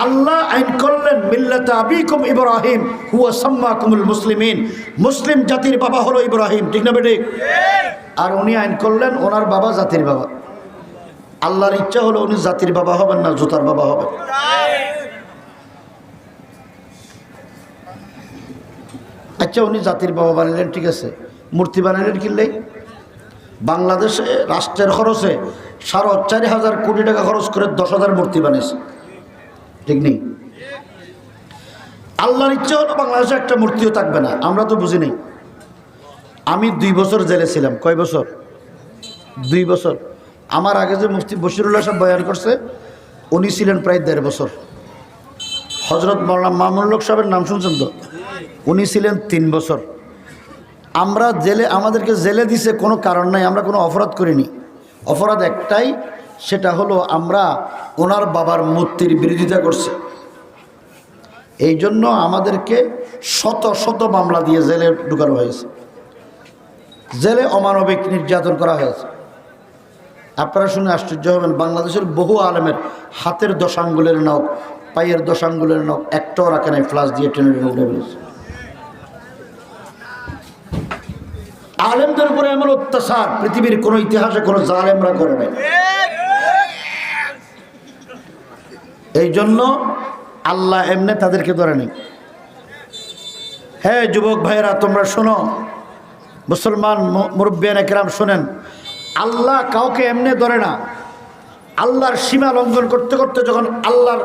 আল্লাহ আইন করলেন মিল্লাতা আবিকুম ইব্রাহিম হুয়া সাম্মাকুমুল মুসলিমিন, মুসলিম জাতির বাবা হলো ইব্রাহিম, ঠিক না বেঠিক? আর উনি আইন করলেন ওনার বাবা জাতির বাবা। আল্লাহর ইচ্ছা হলো উনি জাতির বাবা হবেন না জুতার বাবা হবেন। আচ্ছা উনি জাতির বাবা বানালেন, ঠিক আছে, মূর্তি বানালেন কিনলেই বাংলাদেশে রাষ্ট্রের খরচে 4,500 কোটি টাকা খরচ করে 10,000 মূর্তি বানিয়েছে, ঠিক নেই? আল্লাহর ইচ্ছা হলো বাংলাদেশে একটা মূর্তিও থাকবে না, আমরা তো বুঝি নেই। আমি 2 বছর জেলে ছিলাম। কয় বছর? 2 বছর। আমার আগে যে মুফতি বশিরুল্লাহ সাহেব বয়ান করছে উনি ছিলেন প্রায় 1.5 বছর। হজরত মৌলানা মামুনুল হক সাহেবের নাম শুনছেন তো? উনি ছিলেন 3 বছর। আমরা জেলে, আমাদেরকে জেলে দিছে কোনো কারণ নাই, আমরা কোনো অপরাধ করিনি। অপরাধ একটাই, সেটা হলো আমরা ওনার বাবার মূর্তির বিরোধিতা করছি। এই জন্য আমাদেরকে শত শত মামলা দিয়ে জেলে ঢুকানো হয়েছে, জেলে অমানবিক নির্যাতন করা হয়েছে। আপনারা শুনে আশ্চর্য হবেন, বাংলাদেশের বহু আলেমের হাতের 10 আঙ্গুলের নখ, পায়ের 10 আঙ্গুলের নখ একটাও রাখে নাই, ফ্লাশ দিয়ে টেনে টেনে উঠে ফেলেছে। আলেমদের উপরে এমন অত্যাচার পৃথিবীর কোন ইতিহাসে কোন জালেমরা করে নাই। এই জন্য আল্লাহ এমনি তাদেরকে ধরে নেই। হ্যাঁ যুবক ভাইয়েরা তোমরা শোনো, মুসলমান মুরব্বিয়ানে কেরাম শোনেন, আল্লাহ কাউকে এমনি ধরে না। আল্লাহর সীমা লঙ্ঘন করতে করতে যখন আল্লাহর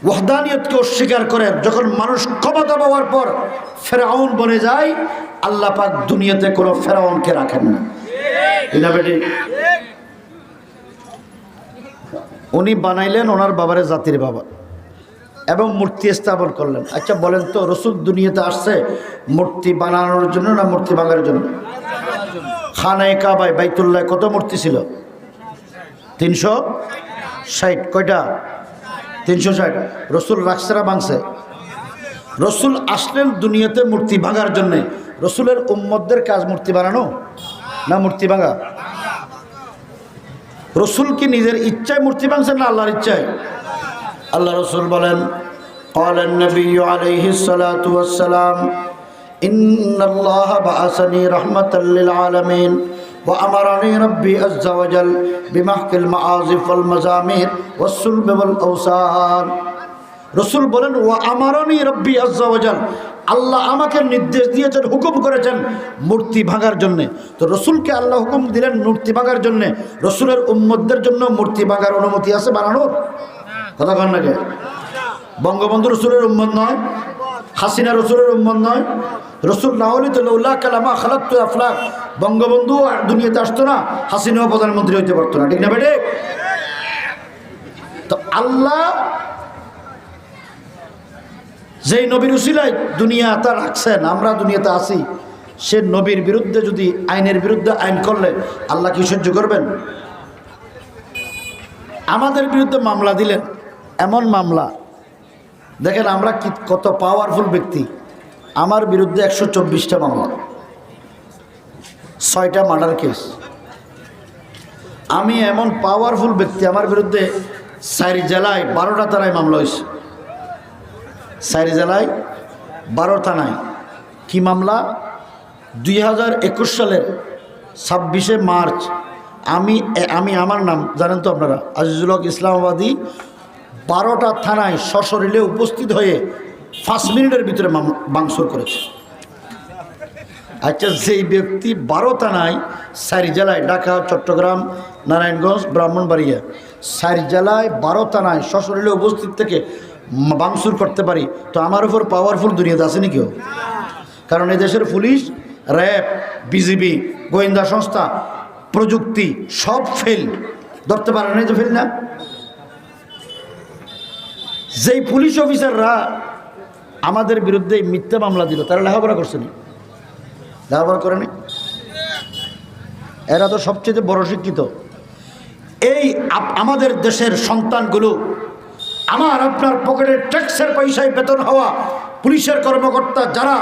ওয়াহদানিয়তকে অস্বীকার করে, যখন মানুষ ক্ষমতা পাওয়ার পর ফেরাউন বনে যায়, আল্লাহ পাক দুনিয়াতে কোনো ফেরাউনকে রাখেন না। উনি বানাইলেন ওনার বাবারে জাতির বাবা এবং মূর্তি স্থাপন করলেন। আচ্ছা বলেন তো, রসুল দুনিয়াতে আসছে মূর্তি বানানোর জন্য না মূর্তি ভাঙার জন্য? খানায়ে কাবায় বাইতুল্লাহ কত মূর্তি ছিল? 360। কয়টা? 360। রসুল রাখছে না ভাঙছে? রসুল আসলেন দুনিয়াতে মূর্তি ভাঙার জন্যে। রসুলের উম্মতদের কাজ মূর্তি বানানো না মূর্তি ভাঙা? রসুল কি নিজের ইচ্ছায় মূর্তি ভাঙছেন না আল্লাহর ইচ্ছায়? আল্লাহ রসুল বলেন, قال النبي عليه الصلاة والسلام إن الله بعثني رحمة للعالمين وأمرني ربي عز وجل بمحق المعازف والمزامير والصلب والأوثان। রসুল বলেন ওয়া আমারানি রব্বি আজ্জা ওয়াজাল, আল্লাহ আমাকে নির্দেশ দিয়েছেন, হুকুম করেছেন মূর্তি ভাঙার জন্য। তো রসুলকে আল্লাহ হুকুম দিলেন মূর্তি ভাঙার জন্য। রসুলের উম্মতদের জন্য মূর্তি ভাঙার অনুমতি আছে বানানোর? কথা কন না কে? বঙ্গবন্ধু রসুলের উম্মত নয়, হাসিনা রসুলের উম্মত নয়। রসুল না হলে তো লাউলা কালামা খালাক্তু আফলাক, বঙ্গবন্ধু আর দুনিয়াতে আসতো না, হাসিনাও প্রধানমন্ত্রী হইতে পারতো না, ঠিক না বেটে? তো আল্লাহ যেই নবীর উসিলায় দুনিয়া তা রাখছেন, আমরা দুনিয়াতে আসি, সে নবীর বিরুদ্ধে যদি আইনের বিরুদ্ধে আইন করলে আল্লাহ কি সহ্য করবেন? আমাদের বিরুদ্ধে মামলা দিলেন, এমন মামলা দেখেন আমরা কি কত পাওয়ারফুল ব্যক্তি। আমার বিরুদ্ধে 124টা মামলা, 6টা মার্ডার কেস। আমি এমন পাওয়ারফুল ব্যক্তি, আমার বিরুদ্ধে 4 জেলায় 12টা থানায় মামলা হয়েছে। 4 জেলায় 12 থানায়। কি মামলা? 2021 সালের 26শে মার্চ আমি আমার নাম জানেন তো আপনারা, আজিজুল হক ইসলামাবাদী 12টা থানায় সশরীরে উপস্থিত হয়ে 5 মিনিটের ভিতরে ভাঙচুর করেছে। আচ্ছা যেই ব্যক্তি 12 থানায় 4 জেলায়, ঢাকা, চট্টগ্রাম, নারায়ণগঞ্জ, ব্রাহ্মণবাড়িয়া, 4 জেলায় 12 থানায় সশরীরে উপস্থিত থেকে ভাঙচুর করতে পারি, তো আমার উপর পাওয়ারফুল দুনিয়াতে আসেনি কেউ? কারণ এই দেশের পুলিশ, র্যাব, বিজিবি, গোয়েন্দা সংস্থা, প্রযুক্তি সব ফেল। ধরতে পারে না, তো ফেল না? যেই পুলিশ অফিসাররা আমাদের বিরুদ্ধে মিথ্যা মামলা দিল, তারা লেখাপড়া করছেনি? লেখাপড়া করেনি। এরা তো সবচেয়ে বড় শিক্ষিত। এই আমাদের দেশের সন্তানগুলো, আমার আপনার পকেটের ট্যাক্সের পয়সায় বেতন হওয়া পুলিশের কর্মকর্তা যারা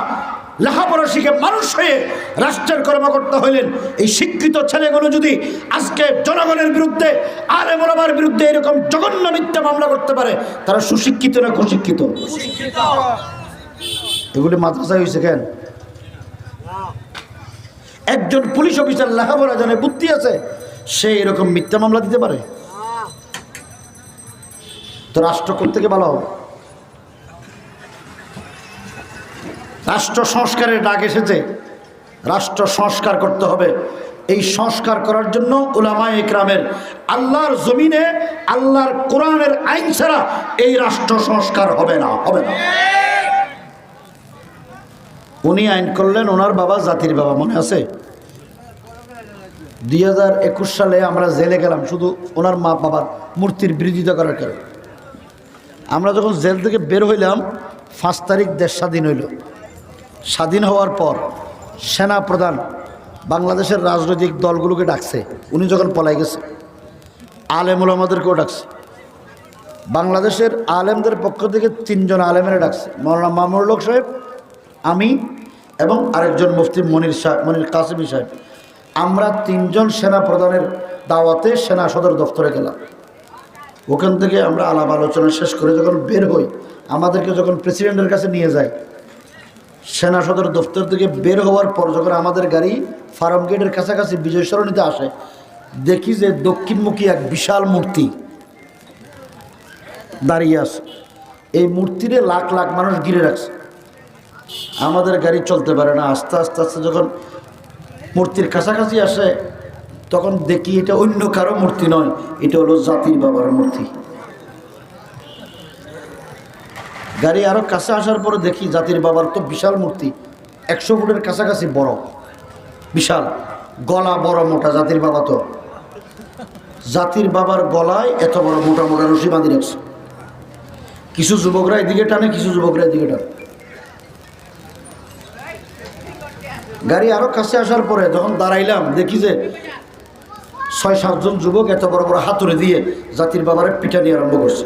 লেখাপড়া শিখে মানুষ হয়ে রাষ্ট্রের কর্মকর্তা হইলেন। এই শিক্ষিত ছেলেগুলো যদি আজকে জনগণের বিরুদ্ধে, আলেম ওলামার বিরুদ্ধে এরকম জঘন্য মিথ্যা মামলা করতে পারে, তারা সুশিক্ষিত না কুশিক্ষিত? এগুলি মাদ্রাসায় হয়েছে কেন? একজন পুলিশ অফিসার লেখাপড়া জানে, বুদ্ধি আছে, সে এরকম মিথ্যা মামলা দিতে পারে? তো রাষ্ট্র থেকে ভালো হবে। রাষ্ট্র সংস্কারের ডাক এসেছে, রাষ্ট্র সংস্কার করতে হবে। এই সংস্কার করার জন্য উলামায়ে ইকরামের আল্লাহর জমিনে আল্লাহর কোরআনের আইন ছাড়া এই রাষ্ট্র সংস্কার হবে না, হবে না। উনি আইন করলেন, ওনার বাবা জাতির বাবা, মনে আছে? 2021 সালে আমরা জেলে গেলাম শুধু ওনার মা বাবার মূর্তির বিরোধিতা করার কারণে। আমরা যখন জেল থেকে বের হইলাম 5 তারিখ দেশ স্বাধীন হইল। স্বাধীন হওয়ার পর সেনা প্রধান বাংলাদেশের রাজনৈতিক দলগুলোকে ডাকছে। উনি যখন পলাই গেছে আলেম ওলামাদেরকেও ডাকছে। বাংলাদেশের আলেমদের পক্ষ থেকে 3 জন আলেমেরা ডাকছে, মৌলানা মামুনুল হক সাহেব, আমি এবং আরেকজন মুফতি মনির কাসেমি সাহেব। আমরা 3 জন সেনা প্রধানের দাওয়াতে সেনা সদর দফতরে গেলাম। ওখান থেকে আমরা আলাপ আলোচনা শেষ করে যখন বের হই, আমাদেরকে যখন প্রেসিডেন্টের কাছে নিয়ে যায়, সেনা সদর দফতর থেকে বের হওয়ার পর যখন আমাদের গাড়ি ফার্ম গেটের কাছাকাছি বিজয় সরণিতে আসে, দেখি যে দক্ষিণমুখী এক বিশাল মূর্তি দাঁড়িয়ে আছে। এই মূর্তিরে লাখ লাখ মানুষ ঘিরে রাখছে। আমাদের গাড়ি চলতে পারে না। আস্তে আস্তে আস্তে যখন মূর্তির কাছাকাছি আসে, তখন দেখি এটা অন্য কারো মূর্তি নয়, এটা হলো জাতির বাবার মূর্তি। গাড়ি আরো কাছে আসার পরে দেখি জাতির বাবার তো বিশাল মূর্তি, 100 ফুটের কাছাকাছি বড়, বিশাল, গলা বড় মোটা। জাতির বাবা তো, জাতির বাবার গলায় এত বড় মোটা মোটা রশি বাঁধি রাখছে। কিছু যুবকরা এদিকে টানে, কিছু যুবকরা এদিকে টানে। গাড়ি আরো কাছে আসার পরে যখন দাঁড়াইলাম, দেখি যে 6-7 জন যুবক এত বড় বড় হাতুড়ে দিয়ে জাতির বাবারে পিটানি আরম্ভ করছে।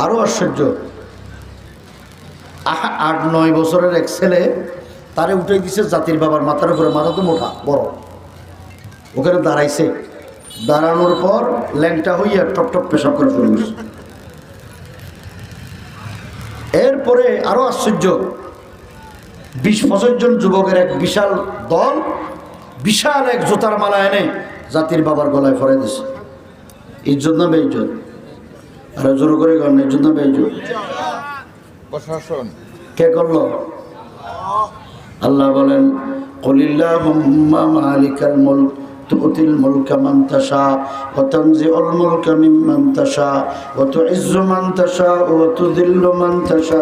আরো আশ্চর্য, 8-9 বছরের এক ছেলে তারে উঠে দিছে জাতির বাবার মাথার উপরে। মাথা তো মোটা বড়, ওখানে দাঁড়াইছে। দাঁড়ানোর পর ল্যাংটা হইয়া টপ টপ পেশাব করে শুরু করছে। এরপরে আরো আশ্চর্য, 20-25 জন যুবকের এক বিশাল দল বিশাল এক জুতার মালা এনে জাতির বাবার গলায় ফরাই দিছে। ইজ্জত না বেইজ্জত? আরে জোর করে গণ, ইজ্জত না বেইজ্জত? প্রশাসন কে করলো? আল্লাহ বলেন, কুলিল্লাহুম্মা মালিকাল মুলক তুতিল মুলকা মান তাশা ওয়া তানজিউল মুলকা মিম্মান তাশা ওয়া তুইজ্জু মান তাশা ওয়া তুযিল্লু মান তাশা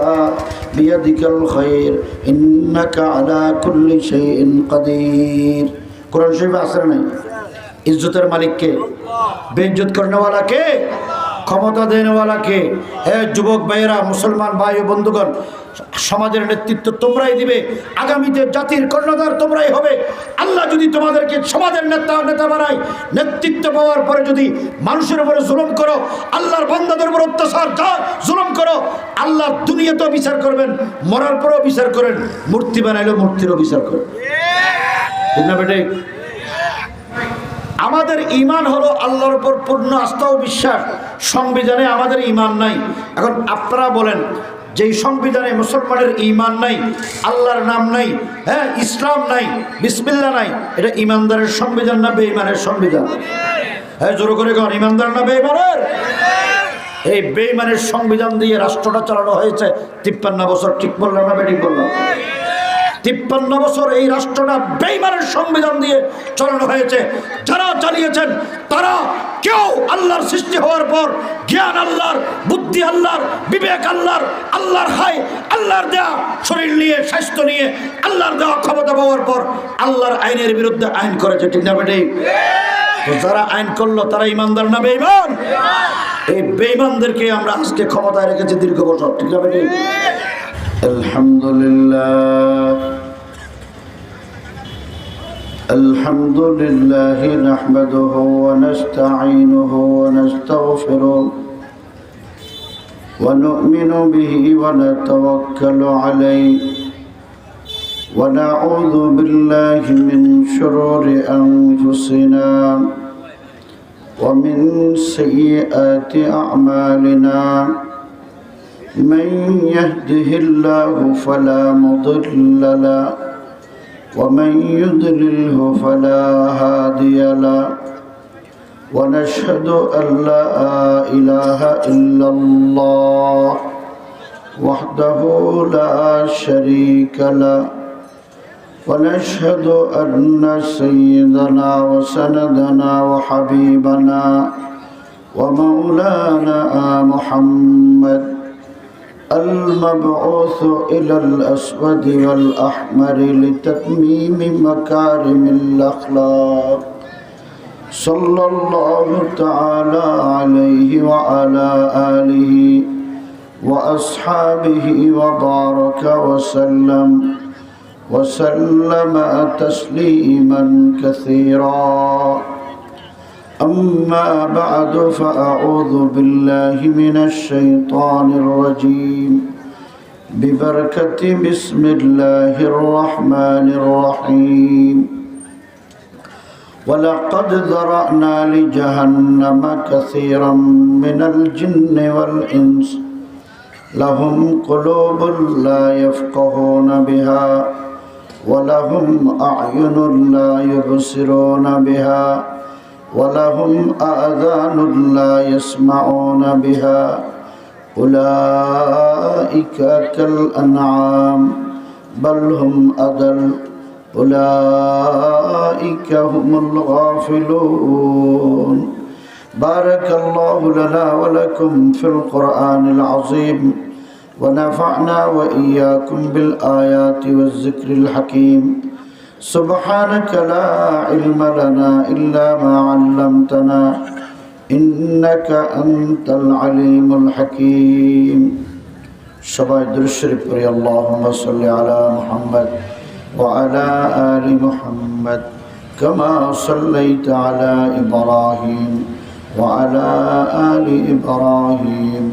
বিয়াদিকাল খায়র ইন্নাকা আলা কুল্লি শাইইন কাদির। কোরআন শরীফে আছে না? ইজ্জতের মালিক কে? বেইজ্জত করনেওয়ালা কে? ক্ষমতা দেনেওয়ালা কে? হে যুবক ভাইয়েরা, মুসলমান ভাই ও বন্ধুগণ, সমাজের নেতৃত্ব তোমরাই দিবে, আগামীতে জাতির কর্ণধার তোমরাই হবে। আল্লাহ যদি তোমাদেরকে সমাজের নেতা বানায়, নেতৃত্ব পাওয়ার পরে যদি মানুষের উপরে জুলুম করো, আল্লাহর বান্দাদের উপর অত্যাচার জুলুম করো, আল্লাহ দুনিয়াতেও বিচার করবেন, মরার পরেও বিচার করেন। মূর্তি বানাইলেও মূর্তিরও বিচার করেন, ঠিক না বেটে? আমাদের ঈমান হলো আল্লাহর উপর পূর্ণ আস্থা ও বিশ্বাস। সংবিধানে আমাদের ঈমান নাই। এখন আপনারা বলেন, যেই সংবিধানে মুসলমানের ঈমান নাই, আল্লাহর নাম নাই, হ্যাঁ, ইসলাম নাই, বিসমিল্লাহ নাই, এটা ঈমানদারের সংবিধান না বেঈমানের সংবিধান? হ্যাঁ, জোর করে কন, ঈমানদার না বেঈমানের? এই বেঈমানের সংবিধান দিয়ে রাষ্ট্রটা চালানো হয়েছে 53 বছর। ঠিক বললাম না বেঠিক বললাম? 53 বছর এই রাষ্ট্রটা বেঈমানের সংবিধান দিয়ে চালানো হয়েছে। যারা চালিয়েছেন তারা কেউ আল্লাহর সৃষ্টি হওয়ার পর জ্ঞান আল্লাহর, বুদ্ধি আল্লাহর, বিবেক আল্লাহর, আল্লাহর হায় আল্লাহর দেওয়া শরীর নিয়ে, স্বাস্থ্য নিয়ে, আল্লাহর দেওয়া ক্ষমতা পাওয়ার পর আল্লাহর আইনের বিরুদ্ধে আইন করেছে, ঠিক না বেঠিক? যারা আইন করলো তারা ইমানদার না বেঈমান? এই বেঈমানদেরকে আমরা আজকে ক্ষমতায় রেখেছি দীর্ঘ বছর, ঠিক না বেঠিক? الحمد لله نحمده ونستعينه ونستغفره ونؤمن به ونتوكل عليه ونعوذ بالله من شرور أنفسنا ومن سيئات أعمالنا من يهده الله فلا مضل له ومن يضلله فلا هادي له ونشهد أن لا إله إلا الله وحده لا شريك له ونشهد أن سيدنا وسندنا وحبيبنا ومولانا محمد المبعوث إلى الأسود والأحمر لتتميم مكارم الأخلاق صلى الله تعالى عليه وعلى آله وأصحابه وبارك وسلم تسليما كثيرا أما بعد فأعوذ بالله من الشيطان الرجيم ببركة بسم الله الرحمن الرحيم ولقد ذرأنا لجهنم كثيرا من الجن والإنس لهم قلوب لا يفقهون بها ولهم أعين لا يبصرون بها ولهم آذان لا يسمعون بها أولئك كالأنعام بل هم أضل أولئك هم الغافلون بارك الله لنا ولكم في القرآن العظيم ونفعنا وإياكم بالآيات والذكر الحكيم سبحانك لا علم لنا إلا ما علمتنا إنك أنت العليم الحكيم সবাই দুরূদ শরীফ পড়ি اللهم صل على محمد وعلى آل محمد كما صليت على إبراهيم وعلى آل إبراهيم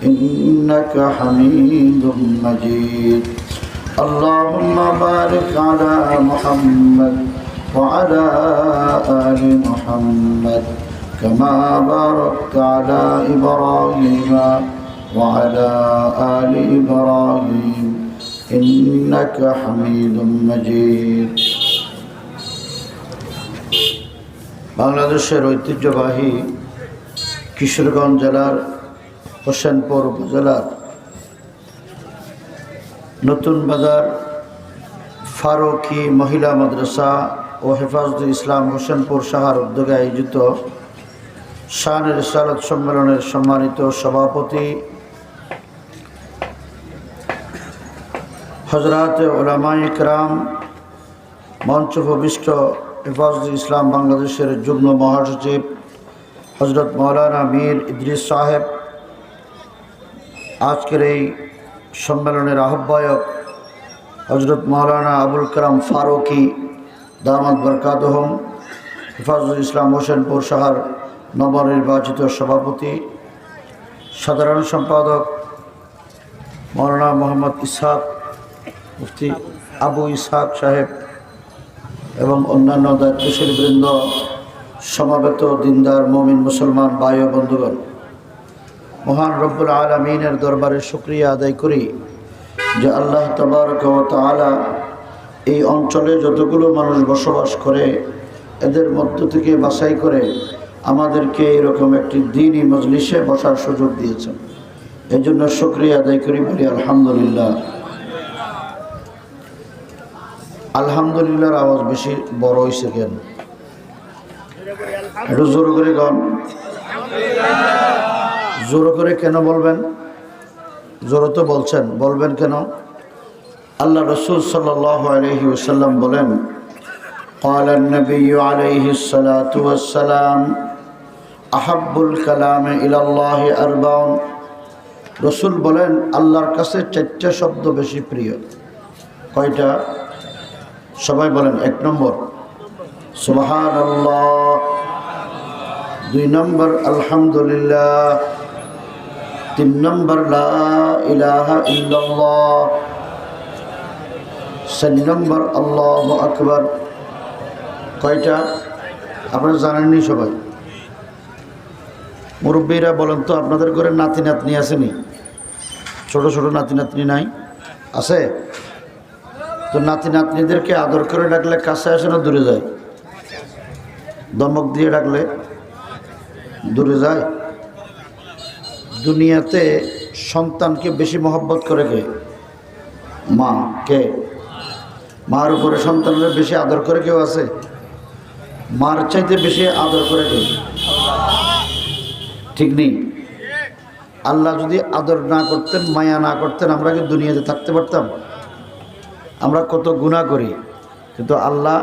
إنك حميد مجيد اللهم بارك على محمد وعلى آل محمد كما باركت على إبراهيم وعلى آل إبراهيم إنك حميد مجيد বাংলাদেশের ঐতিহ্যবাহী কিশোরগঞ্জ জেলার হোসেনপুর উপজেলার নতুন বাজার ফারুকি মহিলা মাদ্রাসা ও হেফাজতুল ইসলাম হোসেনপুর শাখার উদ্যোগে আয়োজিত শান রিসালাত সম্মেলনের সম্মানিত সভাপতি হযরতে উলামায়ে কেরাম, মঞ্চ উপবিষ্ট হেফাজতুল ইসলাম বাংলাদেশের যুগ্ম মহাসচিব হযরত মাওলানা মীর ইদ্রিস সাহেব, আজকের এই সম্মেলনের আহ্বায়ক হযরত মাওলানা আবুল কালাম ফারুকি দামাত বরকাতুহুম, হেফাজতুল ইসলাম হোসেনপুর শাখার নবনির্বাচিত সভাপতি, সাধারণ সম্পাদক মাওলানা মোহাম্মদ ইসহাক, মুফতি আবু ইসহাক সাহেব এবং অন্যান্য দায়িত্বশীল বৃন্দ, সমাবেত দিনদার মুমিন মুসলমান ভাই ও বন্ধুগণ, মহান রব্বুল আলামিনের দরবারে শুকরিয়া আদায় করি যে আল্লাহ তাবারক ওয়া তাআলা এই অঞ্চলে যতগুলো মানুষ বসবাস করে এদের মধ্য থেকে বাছাই করে আমাদেরকে এরকম একটি দ্বীনি মজলিসে বসার সুযোগ দিয়েছেন। এই জন্য শুকরিয়া আদায় করি, বলি আলহামদুলিল্লাহ। আলহামদুলিল্লাহর আওয়াজ বেশি বড় হয়েছে কেন? একটু জোর করে গান। জোর করে কেন বলবেন? জোর তো বলছেন, বলবেন কেন? আল্লাহ রসুল সাল্লাল্লাহু আলাইহি ওয়াসাল্লাম বলেন, قال النبي عليه الصلاة والسلام أحب الكلام إلى الله أربع। রসুল বলেন আল্লাহর কাছে চারটা শব্দ বেশি প্রিয়। কয়টা? সবাই বলেন। 1 নম্বর সুবহানাল্লাহ, 2 নম্বর আলহামদুলিল্লাহ, তিন নম্বর লা ইলাহা ইল্লাল্লাহ, চার নম্বর আল্লাহু আকবার। কয়টা আপনারা জানেননি সবাই? মুরব্বীরা বলেন তো, আপনাদের ঘরে নাতি নাতনি আসেনি? ছোট ছোট নাতি নাতনি নাই? আছে তো? নাতি নাতনিদেরকে আদর করে ডাকলে কাছে আসে না দূরে যায়? দমক দিয়ে ডাকলে দূরে যায়? দুনিয়াতে সন্তানকে বেশি মহব্বত করে কে? মা। কে? মার উপরে সন্তানরা বেশি আদর করে কেউ আছে? মার চাইতে বেশি আদর করে কে? ঠিক নেই? আল্লাহ যদি আদর না করতেন, মায়া না করতেন, আমরা কি দুনিয়াতে থাকতে পারতাম? আমরা কত গুনাহ করি, কিন্তু আল্লাহ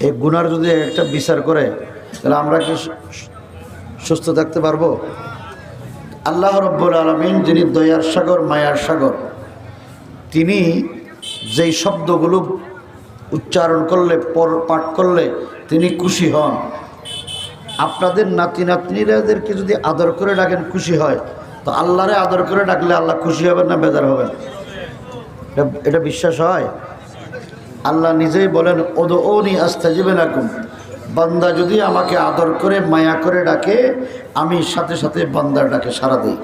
এই গুনার যদি একটা বিচার করে, তাহলে আমরা কি সুস্থ থাকতে পারবো? আল্লাহ রব্বুল আলামিন, যিনি দয়ার সাগর, মায়ার সাগর, তিনি যেই শব্দগুলো উচ্চারণ করলে, পাঠ করলে তিনি খুশি হন, আপনাদের নাতি নাতনিরাদেরকে যদি আদর করে ডাকেন খুশি হয়, তো আল্লাহরে আদর করে ডাকলে আল্লাহ খুশি হবেন না বেজার হবেন? এটা বিশ্বাস হয়? আল্লাহ নিজেই বলেন, উদউনি আস্তাজিব লাকুম, বান্দা যদি আমাকে আদর করে মায়া করে ডাকে, আমি সাথে সাথে বান্দার ডাকে সাড়া দিই।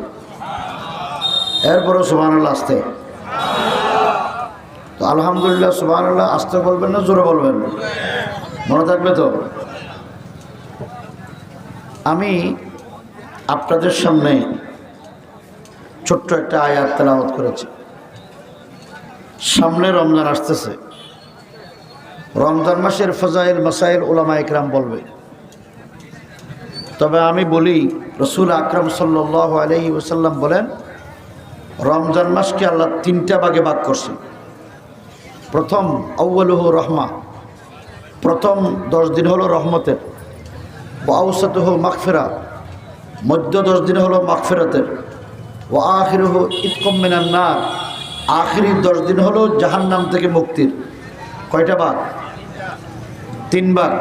এরপরও সুবহানাল্লাহ আসতে, তো আলহামদুলিল্লাহ সুবহানাল্লাহ আসতে বলবেন না জোরে বলবেন? মনে থাকবে তো? আমি আপনাদের সামনে ছোট্ট একটা আয়াত তেলাওয়াত করেছি। সামনে রমজান আসতেছে, রমজান মাসের ফজাইল মাসাইল উলামায়ে কেরাম বলবে। তবে আমি বলি, রাসূল আকরাম সাল্লাল্লাহু আলাইহি ওয়াসাল্লাম বলেন, রমজান মাসকে আল্লাহ তিনটা ভাগে ভাগ করছেন। প্রথম আউয়ালুহু রহমা, প্রথম 10 দিন হলো রহমতের। ওয়া আওসাতুহু মাগফিরা, মধ্য 10 দিন হলো মাগফিরাতের। ওয়া আখিরুহু ইতকুম মিনান নার, আখিরি 10 দিন হলো জাহান্নাম থেকে মুক্তির। কয়টা ভাগ? 3 ভাগ।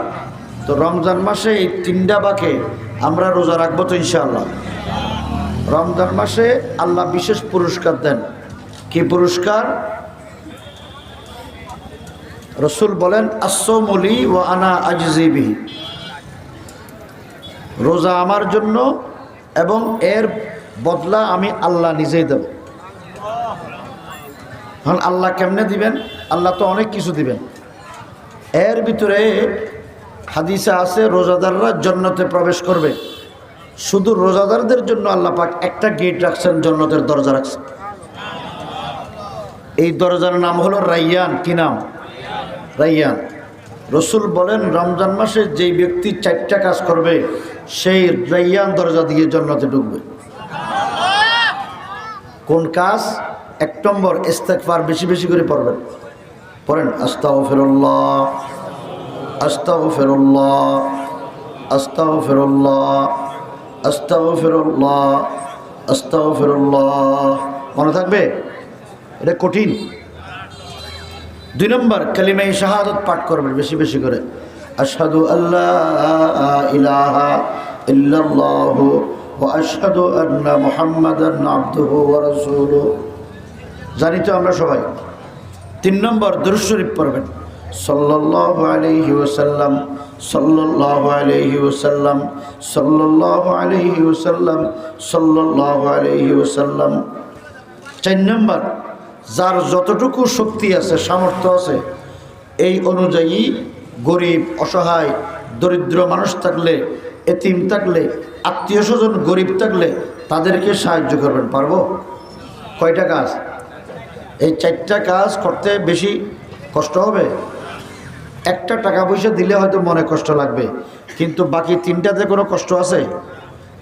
তো রমজান মাসে এই 3টা ভাগে আমরা রোজা রাখবো তো ইনশাআল্লাহ। রমজান মাসে আল্লাহ বিশেষ পুরস্কার দেন। কি পুরস্কার? রাসূল বলেন, আস-সাওমু লি ওয়া আনা আজজি বিহি, রোজা আমার জন্য এবং এর বদলা আমি আল্লাহ নিজেই দেব। এখন আল্লাহ কেমনে দিবেন? আল্লাহ তো অনেক কিছু দিবেন। এর ভিতরে হাদিসে আছে, রোজাদাররা জান্নাতে প্রবেশ করবে। শুধু রোজাদারদের জন্য আল্লাহ পাক একটা গেট রাখছেন, জান্নাতের দরজা রাখছেন। এই দরজার নাম হলো রাইয়ান। কি নাম? রাইয়ান। রাসূল বলেন, রমজান মাসে যেই ব্যক্তি 4টা কাজ করবে, সেই রাইয়ান দরজা দিয়ে জান্নাতে ঢুকবে। কোন কাজ? 1 নম্বর, ইস্তেগফার বেশি বেশি করে পড়বেন। পড়েন, আস্তাগফিরুল্লাহ, আস্তাগফিরুল্লাহ, আস্তাগফিরুল্লাহ, আস্তাগফিরুল্লাহ, আস্তাগফিরুল্লাহ। মনে থাকবে? এটা কঠিন। 2 নম্বর, কালিমায়ে শাহাদাত পাঠ করবেন বেশি বেশি করে। আশহাদু আল্লা ইলাহা ইল্লাল্লাহু ওয়া আশহাদু আন্না মুহাম্মাদান আবদুহু ওয়া রাসূলুহু। জানি তো আমরা সবাই। 3 নম্বর, দুরূদ শরীফ পড়বেন। সাল্লাল্লাহু আলাইহি ওয়াসাল্লাম, সাল্লাল্লাহু আলাইহি ওয়াসাল্লাম, সাল্লাল্লাহু আলাইহি ওয়াসাল্লাম, সাল্লাল্লাহু আলাইহি ওয়াসাল্লাম। 4 নম্বর, যার যতটুকু শক্তি আছে, সামর্থ্য আছে, এই অনুযায়ী গরিব, অসহায়, দরিদ্র মানুষ থাকলে, এতিম থাকলে, আত্মীয় স্বজন গরিব থাকলে তাদেরকে সাহায্য করবেন। পারবো? কয়টা কাজ? এই 4টা কাজ করতে বেশি কষ্ট হবে। একটা টাকা পয়সা দিলে হয়তো মনে কষ্ট লাগবে, কিন্তু বাকি 3টাতে কোনো কষ্ট আছে?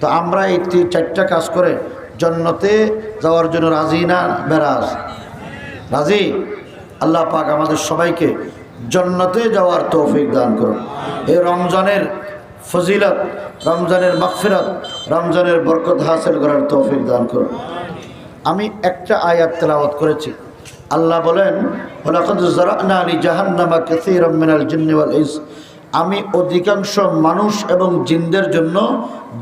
তো আমরা এই 4টা কাজ করে জান্নাতে যাওয়ার জন্য রাজি না বেরাজ? রাজি? আল্লাহ পাক আমাদের সবাইকে জান্নাতে যাওয়ার তৌফিক দান করুন। এই রমজানের ফজিলত, রমজানের মাগফিরাত, রমজানের বরকত হাসিল করার তৌফিক দান করুন। আমি একটা আয়াত তেলাওয়াত করেছি। আল্লাহ বলেন, ওয়ালাকাদ যারানা লি জাহান্নামা কাসীরাম মিনাল জিন্নি ওয়াল ইনস, আমি অধিকাংশ মানুষ এবং জিনদের জন্য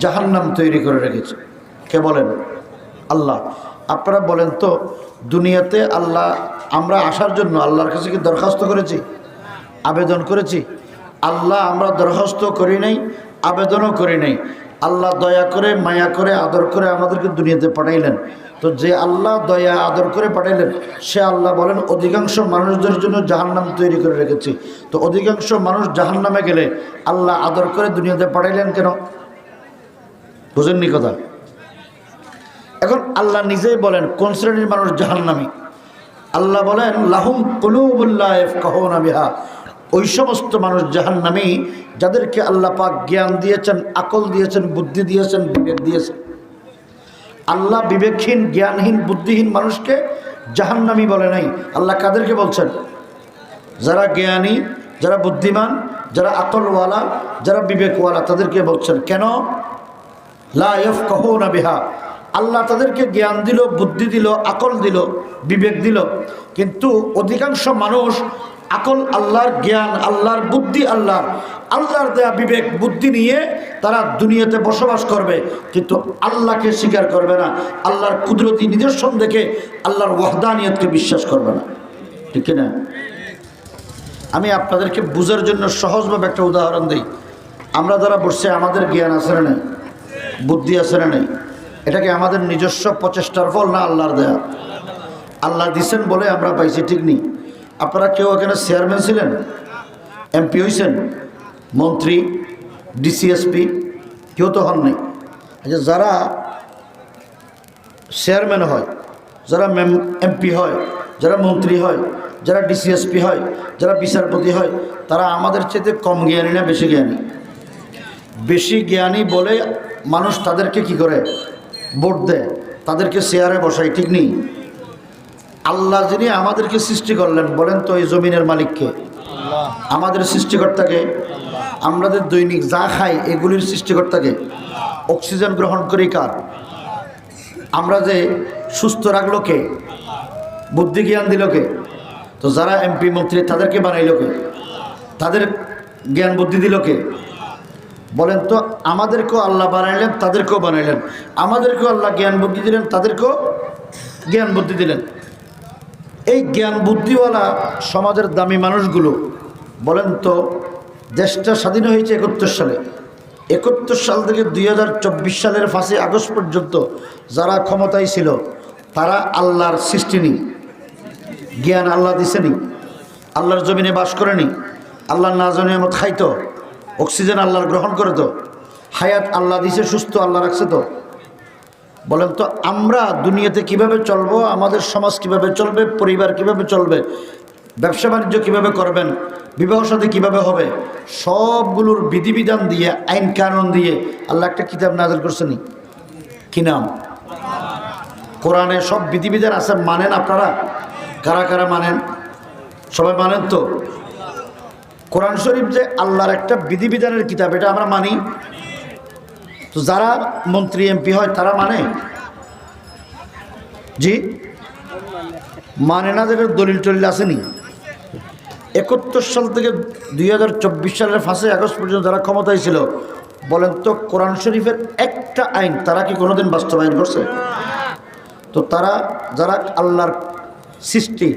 জাহান্নাম তৈরি করে রেখেছি। কে বলেন? আল্লাহ। আপনারা বলেন তো, দুনিয়াতে আল্লাহ আমরা আসার জন্য আল্লাহর কাছে কি দরখাস্ত করেছি, আবেদন করেছি? আল্লাহ আমরা দরখাস্ত করি নাই, আবেদনও করি নাই। আল্লাহ দয়া করে, মায়া করে, আদর করে আমাদেরকে দুনিয়াতে পাঠাইলেন। তো যে আল্লাহ দয়া আদর করে পাঠাইলেন, সে আল্লাহ বলেন অধিকাংশ মানুষদের জন্য জাহান্নাম তৈরি করে রেখেছি। তো অধিকাংশ মানুষ জাহান্নামে গেলে আল্লাহ আদর করে দুনিয়াতে পাঠাইলেন কেন? বুঝেননি কথা? এখন আল্লাহ নিজেই বলেন কোন শ্রেণীর মানুষ জাহান্নামী। আল্লাহ বলেন লাহুম কুলুবুন লা ইয়াফকাহুনা বিহা, ওই সমস্ত মানুষ জাহান্নামী যাদেরকে আল্লাহ পাক জ্ঞান দিয়েছেন, আকল দিয়েছেন, বুদ্ধি দিয়েছেন, বিবেক দিয়েছেন। আল্লাহ বিবেকহীন, জ্ঞানহীন, বুদ্ধিহীন মানুষকে জাহান্নামী বলে নাই। আল্লাহ কাদেরকে বলছেন? যারা জ্ঞানী, যারা বুদ্ধিমান, যারা আকলওয়ালা, যারা বিবেকওয়ালা, তাদেরকে বলছেন। কেন? লা ইয়াফকাহুনা বিহা, আল্লাহ তাদেরকে জ্ঞান দিল, বুদ্ধি দিল, আকল দিল, বিবেক দিল, কিন্তু অধিকাংশ মানুষ আকল আল্লাহর, জ্ঞান আল্লাহর, বুদ্ধি আল্লাহর দেয়া বিবেক বুদ্ধি নিয়ে তারা দুনিয়াতে বসবাস করবে, কিন্তু আল্লাহকে স্বীকার করবে না, আল্লাহর কুদরতি নিদর্শন দেখে আল্লাহর ওয়াহদানিয়তকে বিশ্বাস করবে না। ঠিক না? আমি আপনাদেরকে বুঝার জন্য সহজভাবে একটা উদাহরণ দিই। আমরা যারা বসছে, আমাদের জ্ঞান আছে না নেই, বুদ্ধি আছে না নেই? এটাকে আমাদের নিজস্ব প্রচেষ্টার ফল না আল্লাহর দেয়া? আল্লাহ দিচ্ছেন বলে আমরা পাইছি, ঠিক নেই? আপনারা কেউ এখানে চেয়ারম্যান ছিলেন, এমপি হয়েছেন, মন্ত্রী, ডিসিএসপি, কেউ তো হন নাই। আচ্ছা, যারা চেয়ারম্যান হয়, যারা এমপি হয়, যারা মন্ত্রী হয়, যারা ডিসিএসপি হয়, যারা বিচারপতি হয়, তারা আমাদের চেয়ে কম জ্ঞানী না বেশি জ্ঞানী? বেশি জ্ঞানী বলে মানুষ তাদেরকে কি করে? ভোট দেয়, তাদেরকে চেয়ারে বসায়, ঠিক নেই? আল্লাহ যিনি আমাদেরকে সৃষ্টি করলেন, বলেন তো এই জমিনের মালিককে? আমাদের সৃষ্টিকর্তাকে। আমাদের দৈনিক যা খাই এগুলির সৃষ্টিকর্তাকে। অক্সিজেন গ্রহণ করি কার? আমরা যে সুস্থ রাখলো কে? বুদ্ধি জ্ঞান দিল কে? তো যারা এমপি মন্ত্রী তাদেরকে বানাইল কে? তাদের জ্ঞান বুদ্ধি দিল কে? বলেন তো, আমাদেরকেও আল্লাহ বানাইলেন, তাদেরকেও বানাইলেন। আমাদেরকেও আল্লাহ জ্ঞান বুদ্ধি দিলেন, তাদেরকেও জ্ঞান বুদ্ধি দিলেন। এই জ্ঞান বুদ্ধিওয়ালা সমাজের দামি মানুষগুলো, বলেন তো, দেশটা স্বাধীন হয়েছে 71 সালে। 71 সাল থেকে 2024 সালের 5ই আগস্ট পর্যন্ত যারা ক্ষমতায় ছিল, তারা আল্লাহর সৃষ্টি নেই, জ্ঞান আল্লাহ দিছেনি, আল্লাহর জমিনে বাস করেনি, আল্লাহর নাজনিয়ামত খাইতো, অক্সিজেন আল্লাহর গ্রহণ করে, তো হায়াত আল্লাহ দিছে, সুস্থ আল্লাহ রাখছে। তো বলেন তো, আমরা দুনিয়াতে কিভাবে চলবো, আমাদের সমাজ কিভাবে চলবে, পরিবার কিভাবে চলবে, ব্যবসা বাণিজ্য কিভাবে করবেন, বিবাহ সাথী কিভাবে হবে, সবগুলোর বিধিবিধান দিয়ে, আইন কানুন দিয়ে আল্লাহ একটা কিতাব নাযিল করছেন। কি নাম? কোরআনে সব বিধিবিধান আছে। মানেন আপনারা? কারা কারা মানেন? সবাই মানেন তো? কোরআন শরীফ যে আল্লাহর একটা বিধিবিধানের কিতাব, এটা আমরা মানি। তো যারা মন্ত্রী এমপি হয় তারা মানে? জি মানে না। যেটা দলিল টলিল আসেনি। 71 সাল থেকে 2024 সালের 5ই আগস্ট পর্যন্ত যারা ক্ষমতায় ছিল, বলেন তো কোরআন শরীফের একটা আইন তারা কি কোনোদিন বাস্তবায়ন করছে? তো তারা যারা আল্লাহর সৃষ্টি,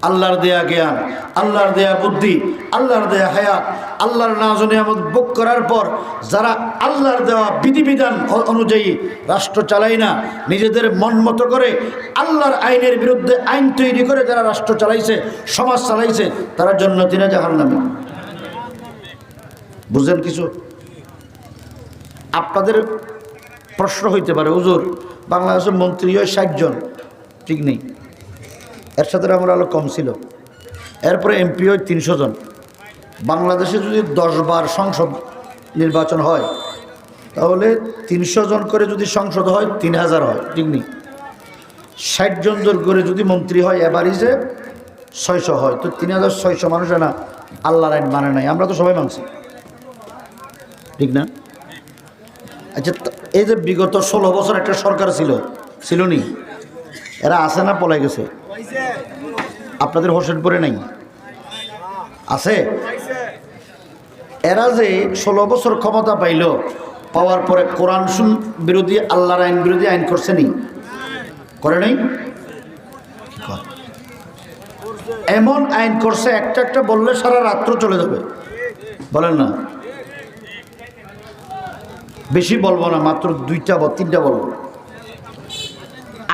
আল্লাহর দেয়া জ্ঞান, আল্লাহর দেয়া বুদ্ধি, আল্লাহর দেয়া হায়াত, আল্লাহর নাজনিয়ামত ভোগ করার পর যারা আল্লাহর দেওয়া বিধিবিধান অনুযায়ী রাষ্ট্র চালায় না, নিজেদের মন মতো করে আল্লাহর আইনের বিরুদ্ধে আইন তৈরি করে যারা রাষ্ট্র চালাইছে, সমাজ চালাইছে, তারা জান্নাতি না জাহান্নামী? বুঝেন কিছু? আপনাদের প্রশ্ন হইতে পারে, হুজুর বাংলাদেশের মন্ত্রী হয় 60 জন, ঠিক নেই? এর সাথে আমরা আলো কম ছিল। এরপরে এমপি হয় 300 জন। বাংলাদেশে যদি 10 বার সংসদ নির্বাচন হয়, তাহলে 300 জন করে যদি সংসদ হয় 3000 হয়, ঠিক নেই? 60 জন করে যদি মন্ত্রী হয়, এভারেজে 600 হয়। তো 3600 মানুষে না আল্লাহর আইন মানে নাই। আমরা তো সবাই মানছি, ঠিক না? আচ্ছা, এই যে বিগত 16 বছর একটা সরকার ছিল নি? এরা আছে না পলাই গেছে? আপনাদের হোসেনপুরে নাই? আছে? এরা যে 16 বছর ক্ষমতা পাইল, পাওয়ার পরে কোরআন বিরোধী, আল্লাহর আইন বিরোধী আইন করছে নি? করে নাই? এমন আইন করছে একটা একটা বললে সারা রাত্র চলে যাবে। বলেন না, বেশি বলবো না, মাত্র 2টা বা 3টা বলবো।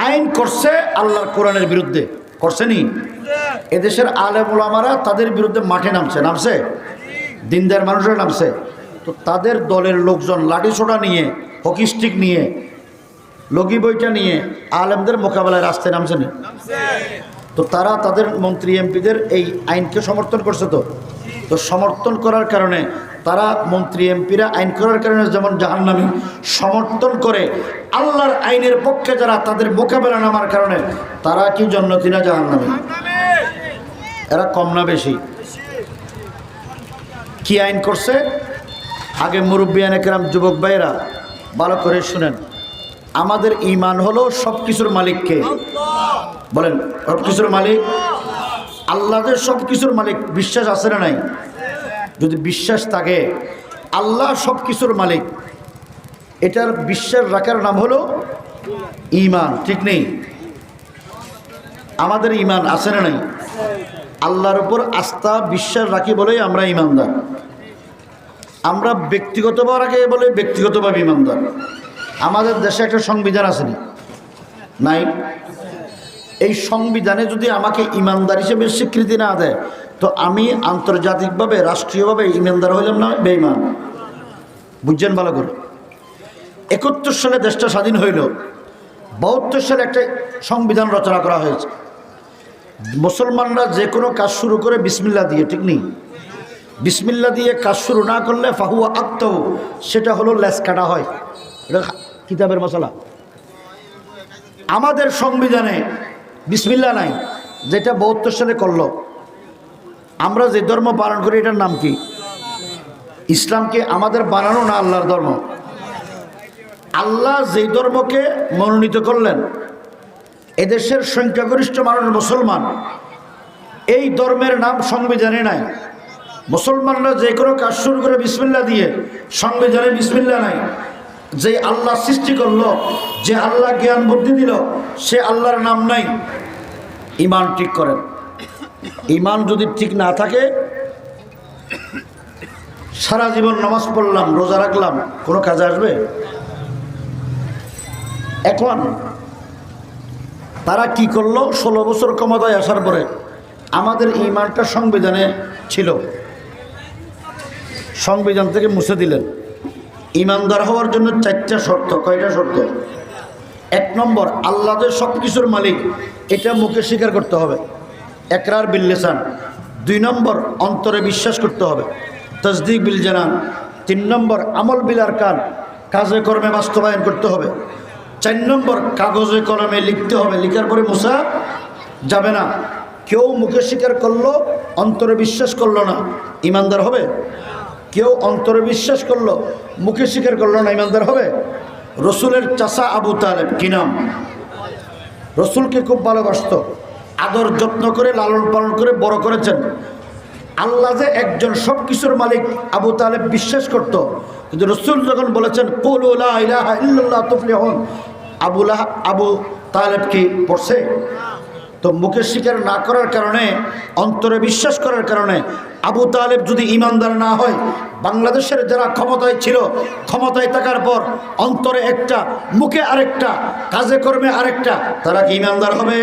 আইন করছে আল্লাহর কোরআনের বিরুদ্ধে, করছেনি? এদেশের আলেম ওলামারা তাদের বিরুদ্ধে মাঠে নামছে, দিনদার মানুষরা নামছে। তো তাদের দলের লোকজন লাঠি ছোটা নিয়ে, হকি স্টিক নিয়ে, লগি বইটা নিয়ে আলেমদের মোকাবেলায় রাস্তায় নামছেনি। তো তারা তাদের মন্ত্রী এমপিদের এই আইনকে সমর্থন করছে। তো সমর্থন করার কারণে তারা মন্ত্রী এমপিরা আইন করার কারণে যেমন জাহান্নামী, সমর্থন করে আল্লাহর আইনের পক্ষে যারা তাদের মোকাবেলা নামার কারণে তারা কি জান্নাতি না জাহান্নামী? এরা কম না বেশি? কি আইন করছে? আগে মুরব্বিয়ানে কেরাম, যুবক ভাইয়েরা ভালো করে শুনেন। আমাদের ঈমান হলো সব কিছুর মালিককে। বলেন, সব কিছুর মালিক আল্লাহ, যে সব কিছুর মালিক। বিশ্বাস আছে না নাই? যদি বিশ্বাস থাকে আল্লাহ সব কিছুর মালিক, এটার বিশ্বাস রাখার নাম হলো ঈমান। ঠিক নেই? আমাদের ঈমান আছে না নাই? আল্লাহর উপর আস্থা বিশ্বাস রাখি বলেই আমরা ঈমানদার। আমরা ব্যক্তিগতভাবে বলে ব্যক্তিগতভাবে ঈমানদার। আমাদের দেশে একটা সংবিধান আছে নাই? এই সংবিধানে যদি আমাকে ঈমানদার হিসেবে স্বীকৃতি না দেয় তো আমি আন্তর্জাতিকভাবে, রাষ্ট্রীয়ভাবে ঈমানদার হইলাম না বেঈমান? বুঝছেন ভালো করে? 71 সালে দেশটা স্বাধীন হইল, 72 সালে একটা সংবিধান রচনা করা হয়েছে। মুসলমানরা যে কোনো কাজ শুরু করে বিসমিল্লাহ দিয়ে, ঠিক নেই? বিসমিল্লাহ দিয়ে কাজ শুরু না করলে ফাহুয়া আক্তাহু, সেটা হলো লেজ কাটা হয়। এটা কিতাবের মশলা। আমাদের সংবিধানে বিসমিল্লাহ নাই, যেটা 72 সালে করলো। আমরা যে ধর্ম পালন করি এটার নাম কি? ইসলামকে আমাদের বানানো না আল্লাহর ধর্ম? আল্লাহ যেই ধর্মকে মনোনীত করলেন, এদেশের সংখ্যাগরিষ্ঠ মানুষ মুসলমান, এই ধর্মের নাম সংবিধানে নাই। মুসলমানরা যে কোনো কাজ শুরু করে বিসমিল্লাহ দিয়ে, সংবিধানে বিসমিল্লাহ নাই। যে আল্লাহ সৃষ্টি করলো, যে আল্লাহ জ্ঞান বুদ্ধি দিল, সে আল্লাহর নাম নাই। ঈমান ঠিক করেন। ঈমান যদি ঠিক না থাকে, সারা জীবন নামাজ পড়লাম, রোজা রাখলাম, কোনো কাজে আসবে? এখন তারা কি করলো? 16 বছর ক্ষমতায় আসার পরে আমাদের ঈমানটা সংবিধানে ছিল, সংবিধান থেকে মুছে দিলেন। ঈমানদার হওয়ার জন্য 4টা শর্ত। কয়টা শর্ত? 1 নম্বর, আল্লাহ যে সব কিছুর মালিক, এটা মুখে স্বীকার করতে হবে, একরার বিল লিসান। 2 নম্বর, অন্তরে বিশ্বাস করতে হবে, তাসদিক বিল জানান। 3 নম্বর, আমল বিল আরকান, কাজে কর্মে বাস্তবায়ন করতে হবে। 4 নম্বর, কাগজে কলমে লিখতে হবে, লিখার পরে মুছা যাবে না। কেউ মুখে স্বীকার করলো, অন্তরে বিশ্বাস করলো না, ঈমানদার হবে? কেউ অন্তরে বিশ্বাস করলো, মুখে স্বীকার করলো না, ঈমানদার হবে? রসুলের চাচা আবু তালেব, কি নাম? রসুলকে খুব ভালোবাসত, আদর যত্ন করে লালন পালন করে বড় করেছেন। আল্লাহ যে একজন সব কিছুর মালিক আবু তালেব বিশ্বাস করত, কিন্তু রসুল যখন বলেছেন কুলু লা ইলাহা ইল্লাল্লাহ তুফলিহুন, আবু তালেব কি পড়ছে? তো মুখে স্বীকার না করার কারণে, অন্তরে বিশ্বাস করার কারণে আবু তালেব যদি ঈমানদার না হয়, বাংলাদেশের যারা ক্ষমতায় ছিল, ক্ষমতায় থাকার পর অন্তরে একটা, মুখে আরেকটা, কাজে কর্মে আরেকটা, তারা কি ঈমানদার হবে?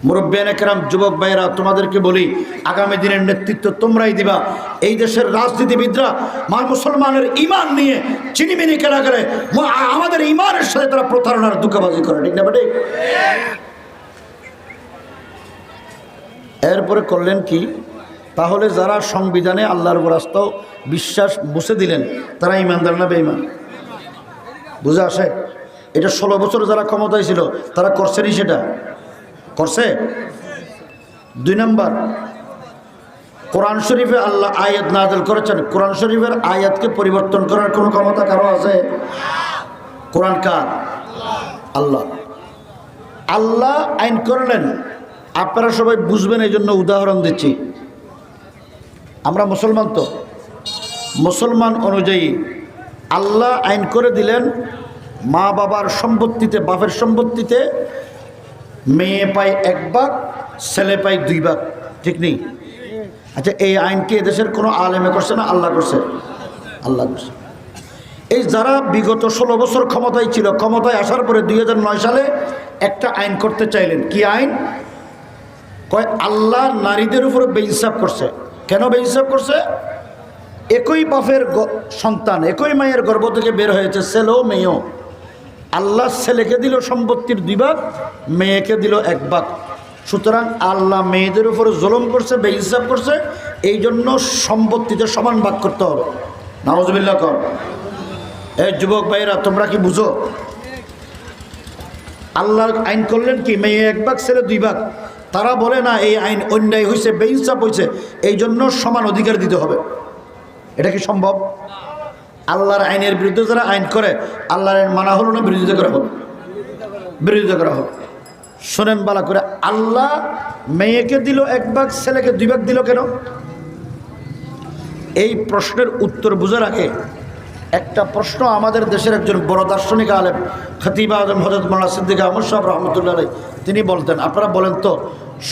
মুরব্বিয়ানে কেরাম, যুবক ভাইয়েরা, তোমাদেরকে বলি, আগামী দিনের নেতৃত্ব তোমরাই দিবা। এই দেশের রাজনীতিবিদরা মুসলমানের ঈমান নিয়ে চিনিমিনি খেলা করে, আমাদের ঈমানের সাথে তারা প্রতারণার ধোঁকাবাজি করে, ঠিক না বেটে? এরপরে করলেন কি? তাহলে যারা সংবিধানে আল্লাহর উপর আস্থা বিশ্বাস মুছে দিলেন, তারা ঈমানদার না বেঈমান? বুঝে আসে? এটা 16 বছর যারা ক্ষমতায় ছিল তারা করছেনই, সেটা করছে। 2 নম্বর, কোরআন শরীফে আল্লাহ আয়াত নাযিল করেছেন, কোরআন শরীফের আয়াতকে পরিবর্তন করার কোনো ক্ষমতা কারো আছে? কোরআন কার? আল্লাহ। আল্লাহ আইন করলেন, আপনারা সবাই বুঝবেন এই জন্য উদাহরণ দিচ্ছি। আমরা মুসলমান, তো মুসলমান অনুযায়ী আল্লাহ আইন করে দিলেন মা বাবার সম্পত্তিতে, বাপের সম্পত্তিতে মেয়ে পায় 1 ভাগ, ছেলে পায় 2 ভাগ, ঠিক নেই? আচ্ছা, এই আইন কি এদেশের কোনো আলেমে করছে না আল্লাহ করছে? আল্লাহ করছে। এই যারা বিগত 16 বছর ক্ষমতায় ছিল, ক্ষমতায় আসার পরে 2009 সালে একটা আইন করতে চাইলেন। কি আইন? কয় আল্লাহ নারীদের উপরে বেইনসাফ করছে। কেন বেইনসাফ করছে? একই বাপের সন্তান, একই মায়ের গর্ভ থেকে বের হয়েছে, ছেলেও মেয়েও। আল্লাহ ছেলেকে দিল সম্পত্তির 2 ভাগ, মেয়েকে দিল 1 ভাগ। সুতরাং আল্লাহ মেয়েদের উপরে জুলুম করছে, বেইনসাফ করছে, এই জন্য সম্পত্তিতে সমান ভাগ করতে হবে। নাউজুবিল্লাহ কর। এই যুবক ভাইরা, তোমরা কি বুঝো? আল্লাহ আইন করলেন কি? মেয়ে 1 ভাগ, ছেলে 2 ভাগ। তারা বলে না এই আইন অন্যায় হয়েছে, বেইনসাফ হয়েছে, এই জন্য সমান অধিকার দিতে হবে। এটা কি সম্ভব? আল্লাহর আইনের বিরুদ্ধে যারা আইন করে, আল্লাহর আইন মানা হলো না, বিরোধিতা করা হবে? বিরোধিতা করা হবে। শোনেন বালা করে, আল্লাহ মেয়েকে দিল 1 ভাগ, ছেলেকে 2 ভাগ দিল কেন? এই প্রশ্নের উত্তর বোঝার আগে একটা প্রশ্ন আমাদের দেশের একজন বড় দার্শনিক আলেম খতিব আজম হযরত মাওলানা সিদ্দিক আহমদ সাহেব রহমতুল্লাহ আলাইহি তিনি বলতেন, আপনারা বলেন তো,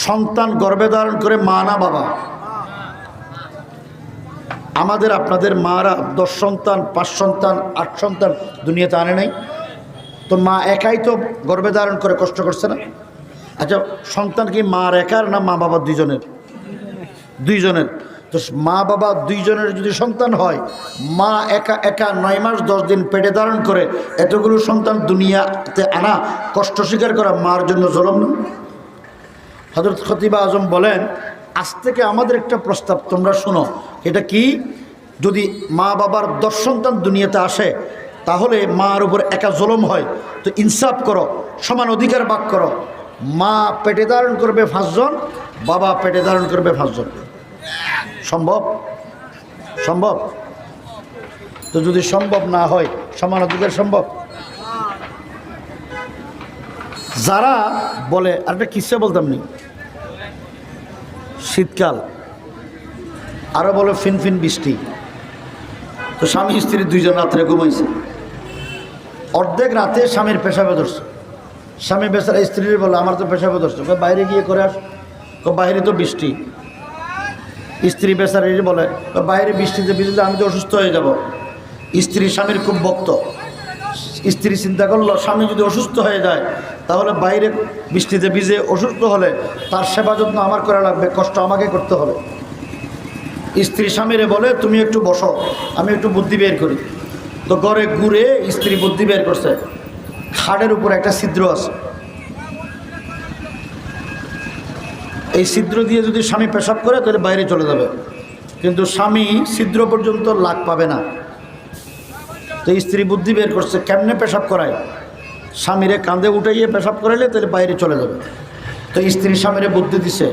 সন্তান গর্ভে ধারণ করে মা না বাবা? আমাদের আপনাদের মারা 10 সন্তান, 5 সন্তান, 8 সন্তান দুনিয়াতে আনে নাই তো? মা একাই তো গর্ভে ধারণ করে কষ্ট করছে না? আচ্ছা, সন্তান কি মার একার না মা বাবা দুইজনের? দুইজনের। তো মা বাবা দুইজনের যদি সন্তান হয়, মা একা একা 9 মাস 10 দিন পেটে ধারণ করে এতগুলো সন্তান দুনিয়াতে আনা, কষ্ট স্বীকার করা মার জন্য জুলুম না? হযরত খতিব আজম বলেন, আজ থেকে আমাদের একটা প্রস্তাব, তোমরা শোনো। এটা কি? যদি মা বাবার 10 সন্তান দুনিয়াতে আসে, তাহলে মার উপর একা জুলুম হয়, তো ইনসাফ করো, সমান অধিকার ভাগ করো। মা পেটে ধারণ করবে 5 জন, বাবা পেটে ধারণ করবে 5 জন। সম্ভব? সম্ভব? তো যদি সম্ভব না হয়, সমান অধিকার সম্ভব? যারা বলে, আর একটা কিসে বলতাম নি, শীতকাল, আরো বলে ফিনফিন বৃষ্টি, তো স্বামী স্ত্রী 2 জন রাত্রে ঘুমাইছে। অর্ধেক রাতে স্বামীর পেশাবে ধরছে। স্বামী বেচারা স্ত্রীর বলে, আমার তো পেশাবে ধরছে, বাইরে গিয়ে করে আস। বাইরে তো বৃষ্টি। স্ত্রী বেচারি বলে, বাইরে বৃষ্টিতে ভিজলে আমি তো অসুস্থ হয়ে যাব। স্ত্রী স্বামীর খুব ভক্ত। স্ত্রী চিন্তা করলো, স্বামী যদি অসুস্থ হয়ে যায়, তাহলে বাইরে বৃষ্টিতে ভিজে অসুস্থ হলে তার সেবা যত্ন আমার করা লাগবে, কষ্ট আমাকে করতে হবে। স্ত্রী স্বামীরে বলে, তুমি একটু বসো, আমি একটু বুদ্ধি বের করি। তো ঘরে ঘুরে স্ত্রী বুদ্ধি বের করছে, খাটের উপর একটা ছিদ্র আছে, এই ছিদ্র দিয়ে যদি স্বামী পেশাব করে তাহলে বাইরে চলে যাবে, কিন্তু স্বামী ছিদ্র পর্যন্ত লাগ পাবে না। তো স্ত্রী বুদ্ধি বের করছে, কেমনে পেশাব করায়? স্বামীরে কাঁধে উঠাইয়ে পেশাব করাইলে তাহলে বাইরে চলে যাবে। তো স্ত্রী স্বামীরে বুদ্ধি দিছে,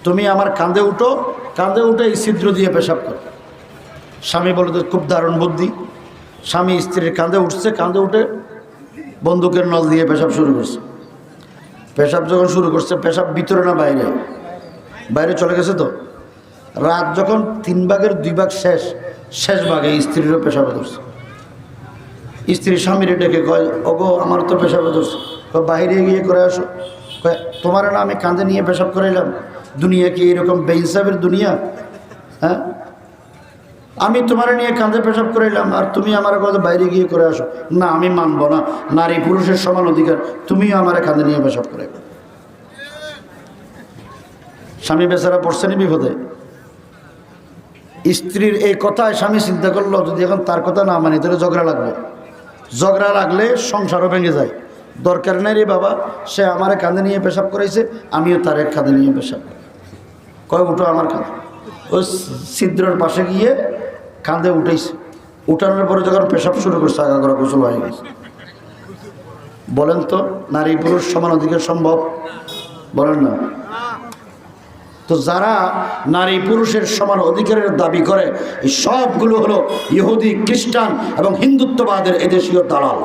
তুমি আমার কাঁধে উঠো, কাঁধে উঠে এই ছিদ্র দিয়ে পেশাব করো। স্বামী বলে, তো খুব দারুণ বুদ্ধি। স্বামী স্ত্রীর কাঁধে উঠছে, কাঁধে উঠে বন্দুকের নল দিয়ে পেশাব শুরু করছে। পেশাব যখন শুরু করছে, পেশাব ভিতরে না বাইরে? বাইরে চলে গেছে। তো রাত যখন 3 ভাগের 2 ভাগ শেষ ভাগে স্ত্রীরও পেশাবে ধরছে। স্ত্রী স্বামীর ডেকে কয়, ওগো আমার তো পেশাবে ধরছে, বাইরে গিয়ে করে আসো। কয়, তোমার না আমি কাঁধে নিয়ে পেশাব করাইলাম? দুনিয়া কি এরকম বেইনসাফের দুনিয়া? হ্যাঁ, আমি তোমার নিয়ে কাঁধে পেশাব করাইলাম আর তুমি আমার কথা বাইরে গিয়ে করে আসো? না, আমি মানব না, নারী পুরুষের সমান অধিকার, তুমিও আমার কাঁধে নিয়ে পেশাব করাইবে। স্বামী বেচারা পড়ছেনি বিপদে। স্ত্রীর এই কথায় স্বামী চিন্তা করলো, যদি এখন তার কথা না মানি তাহলে ঝগড়া লাগবে। ঝগড়া লাগলে সংসারও ভেঙে যায়। দরকার নাই রে বাবা, সে আমার কাঁধে নিয়ে পেশাব করাইছে, আমিও তার এক কাঁধে নিয়ে পেশাব। কয়, উঠো আমার কাঁধে। ওই ছিদ্রের পাশে গিয়ে কাঁধে উঠেছে। উঠানোর পরে যখন পেশাব শুরু করছে, আগা করা গোসল হয়ে গেছে। বলেন তো, নারী পুরুষ সমান অধিকার সম্ভব? বলেন না। তো যারা নারী পুরুষের সমান অধিকারের দাবি করে, এই সবগুলো হলো ইহুদি, খ্রিস্টান এবং হিন্দুত্ববাদের এদেশীয় দালাল।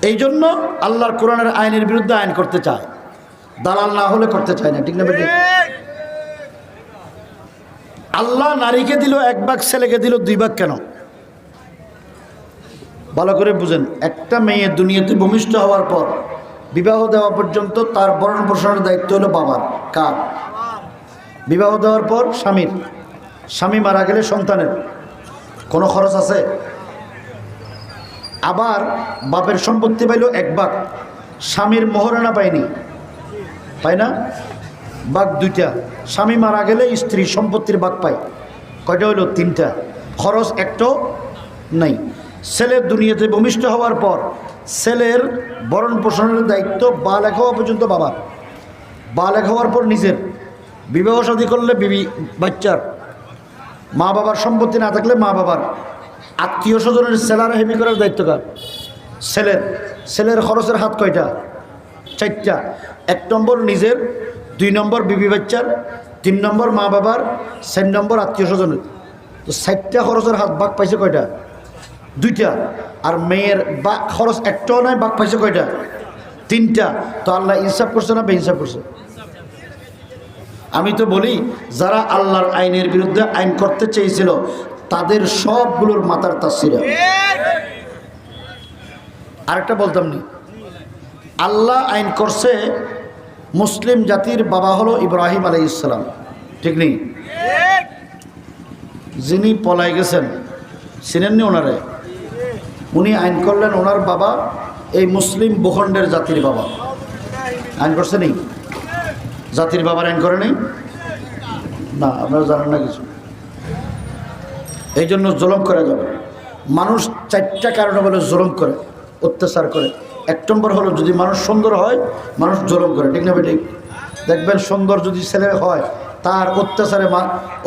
এই জন্য আল্লাহর কোরআনের আইনের বিরুদ্ধে আইন করতে চায়, দালাল না হলে করতে চায় না। ঠিক না বেটি? আল্লাহ নারীকে দিল 1 ভাগ, ছেলেকে দিল 2 ভাগ কেন? ভালো করে বুঝেন, একটা মেয়ে দুনিয়াতে ভূমিষ্ঠ হওয়ার পর বিবাহ দেওয়া পর্যন্ত তার ভরণ পোষণের দায়িত্ব হলো বাবার। কার? বিবাহ দেওয়ার পর স্বামীর। স্বামী মারা গেলে সন্তানের। কোনো খরচ আছে? আবার বাপের সম্পত্তি পাইল 1 ভাগ, স্বামীর মোহরানা পায়নি, পায় না? ভাগ 2টা। স্বামী মারা গেলে স্ত্রী সম্পত্তির ভাগ পায়। কয়টা হইল? 3টা। খরচ একটাও নাই। ছেলের দুনিয়াতে ভূমিষ্ঠ হওয়ার পর ছেলের ভরণ পোষণের দায়িত্ব বালেগ হওয়া পর্যন্ত বাবার। বালেগ হওয়ার পর নিজের। বিবাহ শাদী করলে বাচ্চার। মা বাবার সম্পত্তি না থাকলে মা বাবার। আত্মীয় স্বজনের সেলার হেমি করার দায়িত্ব কার? ছেলের। ছেলের খরচের হাত কয়টা? 4টা। 1 নম্বর নিজের, 2 নম্বর বিবি বাচ্চার, 3 নম্বর মা বাবার, 4 নম্বর আত্মীয় স্বজনের। তো 4টা খরচের হাত ভাগ পাইছে কয়টা? 2টা। আর মেয়ের বা খরচ একটাও নাই, ভাগ পাইছে কয়টা? 3টা। তো আল্লাহ ইনসাফ করছে না বেইনসাফ করছে? আমি তো বলি, যারা আল্লাহর আইনের বিরুদ্ধে আইন করতে চেয়েছিল তাদের সবগুলোর মাথার তাসিরা। আরেকটা বলতাম নি, আল্লাহ আইন করছে মুসলিম জাতির বাবা হলো ইব্রাহিম আলাইহিস সালাম, ঠিক নেই? যিনি পলাই গেছেন, চিনেননি ওনারে? উনি আইন করলেন, ওনার বাবা এই মুসলিম ভূখণ্ডের জাতির বাবা। আইন করছে নেই? জাতির বাবার আইন করে নেই? না, আপনারা জানেন না কিছু। এই জন্য জুলুম করা যাবে। মানুষ 4টা কারণে বলে জুলুম করে, অত্যাচার করে। 1 নম্বর হলো যদি মানুষ সুন্দর হয়, মানুষ জুলুম করে, ঠিক না বেঠিক? দেখবেন সুন্দর যদি ছেলে হয় তার অত্যাচারে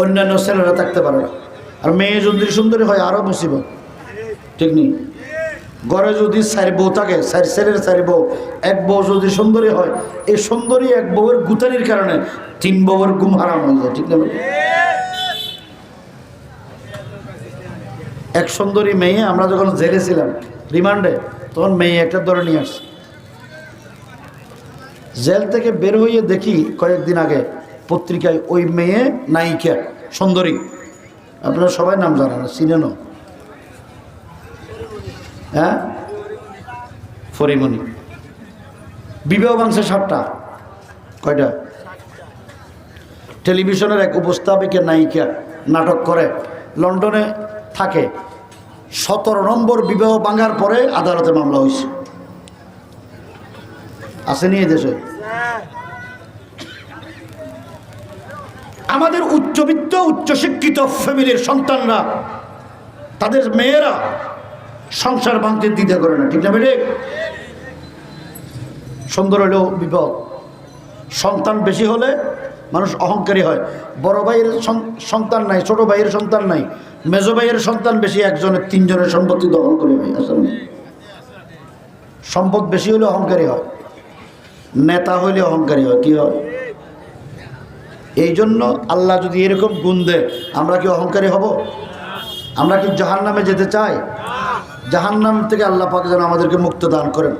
অন্যান্য ছেলেরা থাকতে পারে না। আর মেয়ে যদি সুন্দরী হয় আরও মুসিবত, ঠিক নেই? ঘরে যদি 4 বউ থাকে, 4 ছেলের 4 বউ, 1 বউ যদি সুন্দরী হয়, এই সুন্দরী 1 বউয়ের গুতানির কারণে 3 বউয়ের ঘুম হারাম হয়ে যায়, ঠিক না? এক সুন্দরী মেয়ে, আমরা যখন জেলে ছিলাম রিমান্ডে, তখন মেয়ে একটা ধরে নিয়ে আসছে। জেল থেকে বের হয়ে দেখি কয়েকদিন আগে পত্রিকায় ওই মেয়ে নায়িকা সুন্দরী, আপনারা সবাই নাম জানেন, চিনেনও? হ্যাঁ, ফরিমণি। বিবাহ ভাঙছে 7টা। কয়টা? টেলিভিশনের এক উপস্থাপিকা নায়িকা নাটক করে, লন্ডনে থাকে। 17 নম্বর বিবাহ ভাঙার পরে আদালতে মামলা হয়েছে। আসেনি এই দেশে? আমাদের উচ্চবিত্ত উচ্চশিক্ষিত ফ্যামিলির সন্তানরা, তাদের মেয়েরা সংসার ভাঙতে দ্বিধা করে না, ঠিক না বেঠিক? সুন্দর হলেও বিপদ। সন্তান বেশি হলে মানুষ অহংকারী হয়। বড় ভাইয়ের সন্তান নাই, ছোট ভাইয়ের সন্তান নাই, মেজো ভাইয়ের সন্তান বেশি, একজনের 3 জনের সম্পত্তি দখল করে হয়। আসলে সম্পদ বেশি হলে অহংকারী হয়, নেতা হইলে অহংকারী হয়। কি হয়? এই জন্য আল্লাহ যদি এরকম গুণ দেয়, আমরা কি অহংকারী হব? আমরা কি জাহান্নামে যেতে চাই? জাহান্নাম থেকে আল্লাহ পাক যেন আমাদেরকে মুক্ত দান করেন।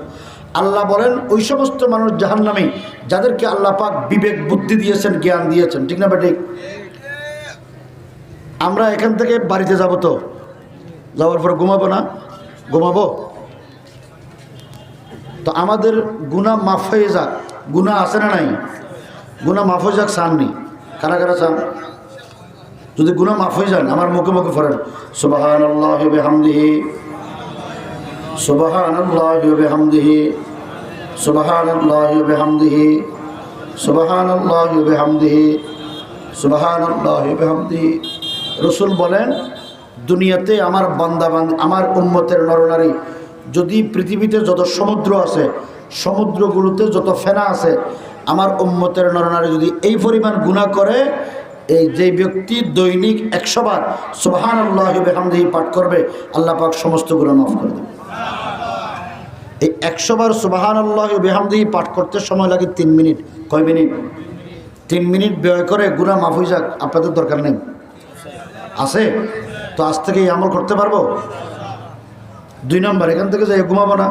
আল্লাহ বলেন ওই সমস্ত মানুষ জাহান্নামী যাদেরকে আল্লাহ পাক বিবেক বুদ্ধি দিয়েছেন, জ্ঞান দিয়েছেন, ঠিক না বেঠিক? আমরা এখান থেকে বাড়িতে যাব, তো যাওয়ার পর ঘুমাবো না? ঘুমাবো তো আমাদের গুনাহ মাফ হয়ে যাক। গুনাহ আছে না নাই? গুনাহ মাফ হয়ে যাক চাননি? কারা কারা চান? যদি গুনাহ মাফ হয়ে যান আমার মুখে মুখে পড়েন সুবহানাল্লাহি ওয়া বিহামদিহি, সুবহানাল্লাহি ওয়া বিহামদিহি, সুবহানাল্লাহি ওয়া বিহামদিহি, সুবহানাল্লাহি ওয়া বিহামদিহি, সুবহানাল্লাহি ওয়া বিহামদিহি। রাসূল বলেন, দুনিয়াতে আমার বান্দাবান্দি, আমার উম্মতের নরনারী, যদি পৃথিবীতে যত সমুদ্র আছে, সমুদ্রগুলোতে যত ফেনা আছে, আমার উম্মতের নরনারী যদি এই পরিমাণ গুনাহ করে, এই যে ব্যক্তি দৈনিক 100 বার সুবহানাল্লাহি ওয়া বিহামদিহি পাঠ করবে, আল্লাহ পাক সমস্ত গুনাহ মাফ করে দেবে। এই 100 বার সুবহানাল্লাহি ওয়া বিহামদিহি পাঠ করতে সময় লাগে 3 মিনিট। কয় মিনিট? 3 মিনিট ব্যয় করে গুনাহ মাফ হয়ে যাক, আপনাদের দরকার নেই? আছে তো আজ থেকে এই আমল করতে পারবো। 2 নম্বর, এখান থেকে যাই ঘুমাবো না।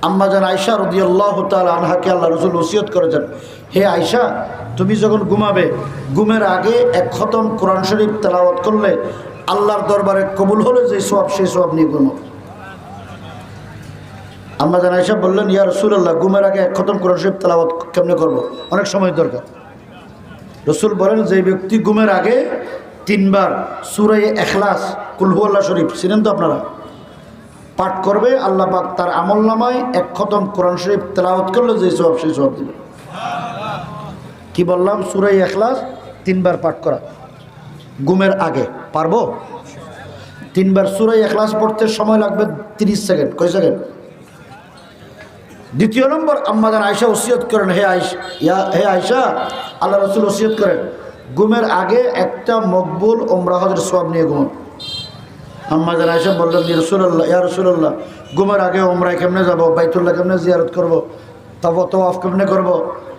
আম্মা জান আয়েশা রাদিয়াল্লাহু তাআলা আনহাকে আল্লাহ রাসূল ওসিয়ত করেছেন, হে আয়েশা, তুমি যখন ঘুমাবে, ঘুমের আগে 1 খতম কোরআন শরীফ তেলাওয়াত করলে আল্লাহর দরবারে কবুল হলে যে সওয়াব, সেই সওয়াব নিয়ে ঘুমাও। আম্মা জান আয়েশা বললেন, ইয়া রাসূলুল্লাহ, ঘুমের আগে এক খতম কোরআন শরীফ তেলাওয়াত কেমনে করব? অনেক সময় দরকার। রসুল বলেন, যে ব্যক্তি ঘুমের আগে 3 বার সূরা ইখলাস, কুল হুয়াল্লাহ শরীফ চিনেন তো আপনারা, পাঠ করবে, আল্লাহ পাক তার আমলনামায় এক খতম কোরআন শরীফ তেলাওয়াত করলে যে সওয়াব, সেই সওয়াব দিবে। কি বললাম? সূরা ইখলাস 3 বার পাঠ করা ঘুমের আগে। পারবো? 3 বার সূরা ইখলাস পড়তে সময় লাগবে 30 সেকেন্ড। কয় সেকেন্ড? দ্বিতীয় নম্বর, আম্মা জান আয়েশা ওসিয়ত করেন, হে আয়েশা, আল্লাহ রাসূল ওসিয়ত করেন, ঘুমের আগে একটা মকবুল উমরা হজের সওয়াব নিয়ে ঘুমান। আম্মা জান আয়েশা বললেন, ইয়া রাসূলুল্লাহ, ঘুমের আগে উমরায় কেমনে যাব? বাইতুল্লাহ কেমনে জিয়ারত করব? তাওয়াফ কেমনে করব?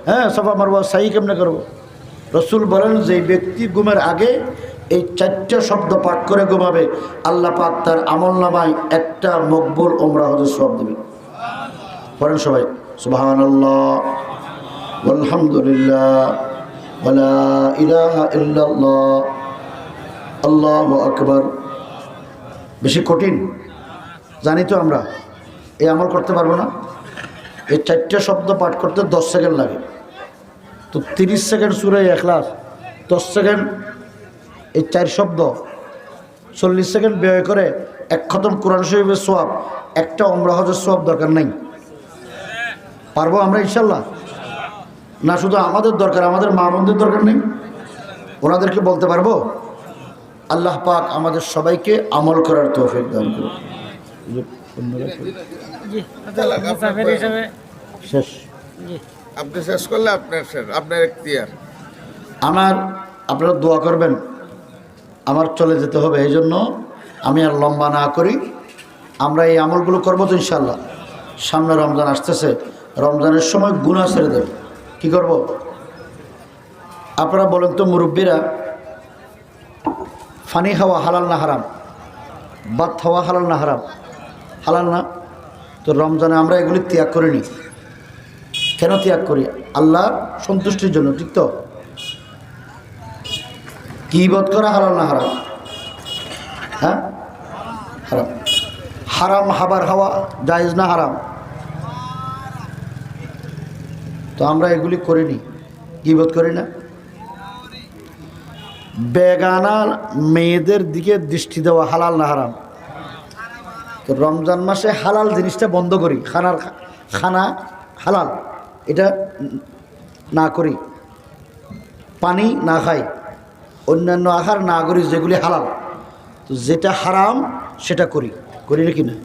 হ্যাঁ, সাফা মারওয়া সাই কেমনে করব? রসুল বলেন, যে ব্যক্তি ঘুমের আগে এই 4টা শব্দ পাঠ করে ঘুমাবে, আল্লাহ পাক তার আমলনামায় একটা মকবুল উমরা হজের সওয়াব দিবেন। পড়েন সবাই, সুবহানাল্লাহ আলহামদুলিল্লাহ ওয়ালা ইলাহা ইল্লাল্লাহ আল্লাহু আকবার। বেশি কঠিন জানি তো আমরা, এই আমল করতে পারবো না। এই 4টা শব্দ পাঠ করতে 10 সেকেন্ড লাগে, তো 30 সেকেন্ড সূরা ইখলাস, 10 সেকেন্ড এই 4 শব্দ, 40 সেকেন্ড ব্যয় করে এক খতম কোরআন শরীফের সওয়াব, একটা উমরা হজের সওয়াব দরকার নাই। পারবো আমরা ইনশাল্লাহ? না শুধু আমাদের দরকার, আমাদের মা বোনদের দরকার নেই? ওনাদেরকে বলতে পারবো? আল্লাহ পাক আমাদের সবাইকে আমল করার তৌফিক দান করুন। শেষ? আপনি শেষ করলে আপনার এখতিয়ার। আপনারা দোয়া করবেন, আমার চলে যেতে হবে, এই জন্য আমি আর লম্বা না করি। আমরা এই আমলগুলো করবো তো ইনশাল্লাহ। সামনে রমজান আসতেছে, রমজানের সময় গুনাহ ছেড়ে দেব। কি করব? আপনারা বলেন তো মুরব্বীরা, পানি খাওয়া হালাল না হারাম? ভাত খাওয়া হালাল না হারাম? হালাল না? তো রমজানে আমরা এগুলি ত্যাগ করে নিই। কেন ত্যাগ করি? আল্লাহ সন্তুষ্টির জন্য, ঠিক তো? গীবত করা হালাল না হারাম? হ্যাঁ, হারাম। হারাম খাবার খাওয়া জায়েজ না হারাম? তো আমরা এগুলি করিনি, গীবত করি না। বেগানা মেয়েদের দিকে দৃষ্টি দেওয়া হালাল না হারাম? তো রমজান মাসে হালাল জিনিসটা বন্ধ করি, খানা হালাল এটা না করি, পানি না খাই, অন্যান্য আহার না করি, যেগুলি হালাল। তো যেটা হারাম সেটা করি নাকি না?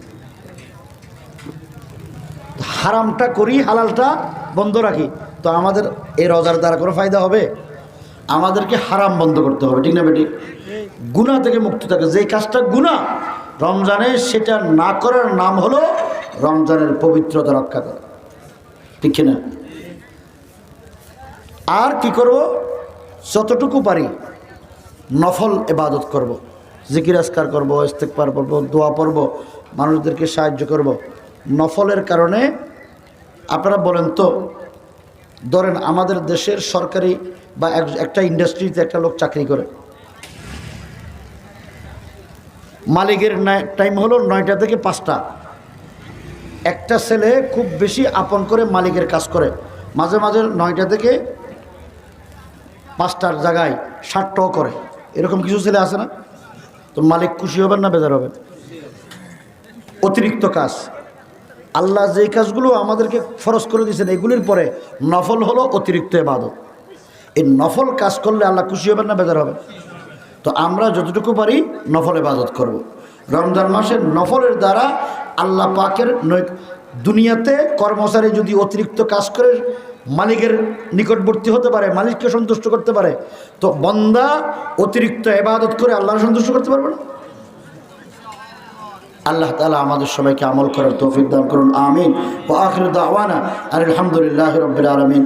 হারামটা করি, হালালটা বন্ধ রাখি। তো আমাদের এই রোজার দ্বারা কোনো ফায়দা হবে? আমাদেরকে হারাম বন্ধ করতে হবে, ঠিক না বেটি? গুনাহ থেকে মুক্ত থাকে, যে কাজটা গুনাহ রমজানে, সেটা না করার নাম হলো রমজানের পবিত্রতা রক্ষা করা, ঠিক না? আর কি করব? যতটুকু পারি নফল ইবাদত করব, জিকির আজকার করব, ইস্তেগফার করব, দোয়া পড়ব, মানুষদেরকে সাহায্য করব। নফলের কারণে আপনারা বলেন তো, ধরেন আমাদের দেশের সরকারি বা একটা ইন্ডাস্ট্রিতে একটা লোক চাকরি করে, মালিকের টাইম হলো 9টা থেকে 5টা। একটা ছেলে খুব বেশি আপন করে মালিকের কাজ করে, মাঝে মাঝে 9টা থেকে 5টার জায়গায় 7টাও করে। এরকম কিছু ছেলে আছে না? তো মালিক খুশি হবেন না বেজার হবেন? অতিরিক্ত কাজ, আল্লাহ যেই কাজগুলো আমাদেরকে ফরজ করে দিয়েছেন, এগুলির পরে নফল হলো অতিরিক্ত ইবাদত। এই নফল কাজ করলে আল্লাহ খুশি হবেন না বেজার হবেন? তো আমরা যতটুকু পারি নফল ইবাদত করব। রমজান মাসের নফলের দ্বারা আল্লাহ পাকের দুনিয়াতে কর্মচারী যদি অতিরিক্ত কাজ করে মালিকের নিকটবর্তী হতে পারে, মালিককে সন্তুষ্ট করতে পারে, তো বান্দা অতিরিক্ত ইবাদত করে আল্লাহকে সন্তুষ্ট করতে পারবে না। আল্লাহ তাআলা আমাদের সবাইকে আমল করার তৌফিক দান করুন, আমিন। ওয়া আখিরু দাওয়ানা আলহামদুলিল্লাহি রাব্বিল আলামিন।